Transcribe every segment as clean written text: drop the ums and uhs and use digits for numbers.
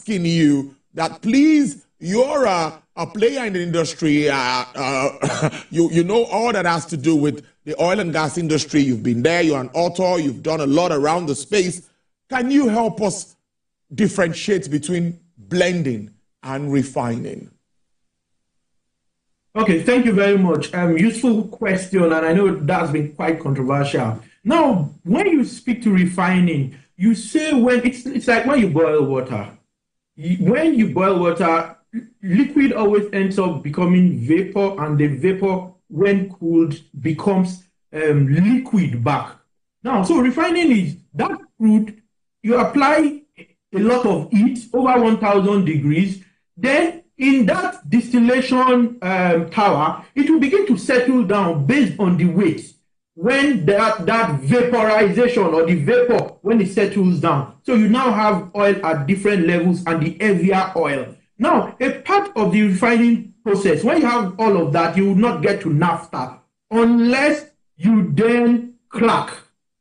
asking you that, please, you're a player in the industry. You know all that has to do with the oil and gas industry. You've been there. You're an author. You've done a lot around the space. Can you help us differentiate between blending and refining? Okay, thank you very much. Useful question, and I know that's been quite controversial. Now, when you speak to refining, you say when it's like when you boil water. When you boil water, liquid always ends up becoming vapor, and the vapor, when cooled, becomes liquid back. Now, so refining is that crude, you apply a lot of heat over 1,000 degrees, then in that distillation tower, it will begin to settle down based on the weight when that vaporization or the vapor, when it settles down. So you now have oil at different levels and the heavier oil. Now, a part of the refining process, when you have all of that, you will not get to naphtha unless you then crack.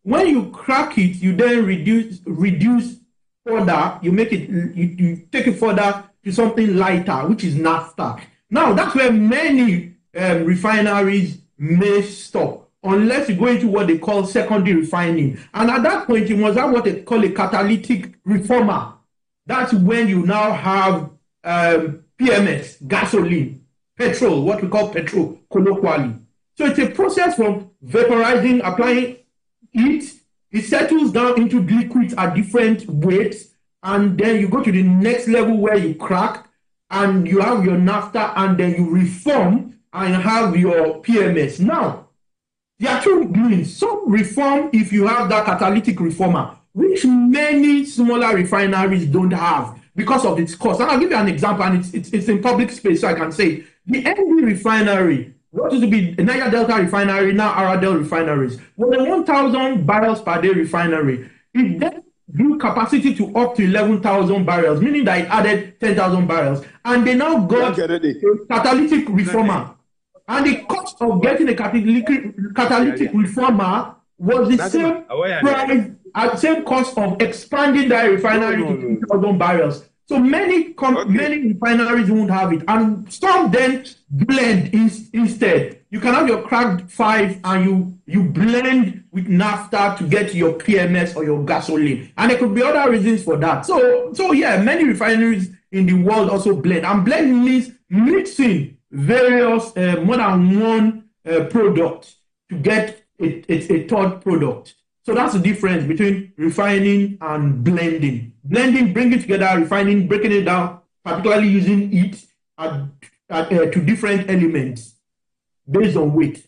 When you crack it, you then reduce further, you make it, you take it further to something lighter, which is naphtha. Now, that's where many refineries may stop, unless you go into what they call secondary refining. And at that point, you must have what they call a catalytic reformer. That's when you now have PMS, gasoline, petrol, what we call petrol, colloquially. So it's a process from vaporizing, applying heat, it settles down into liquids at different weights, and then you go to the next level where you crack, and you have your naphtha, and then you reform and have your PMS. Now, there are two means. Some reform if you have that catalytic reformer, which many smaller refineries don't have because of its cost. And I'll give you an example, and it's in public space, so I can say the ND refinery, what used to be Niger Delta refinery, now Aradel refineries, was a 1,000 barrels per day refinery. It then grew capacity to up to 11,000 barrels, meaning that it added 10,000 barrels. And they now got a catalytic reformer. And the cost of getting a catalytic reformer was the same price, at the same cost of expanding that refinery to 2,000 barrels. So many refineries won't have it. And some then blend instead. You can have your cracked 5 and you blend with naphtha to get your PMS or your gasoline. And there could be other reasons for that. So yeah, many refineries in the world also blend. And blending means mixing various, more than one product to get a third product. So that's the difference between refining and blending. Blending, bringing together, refining, breaking it down, particularly using heat to different elements based on weight.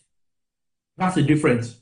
That's the difference.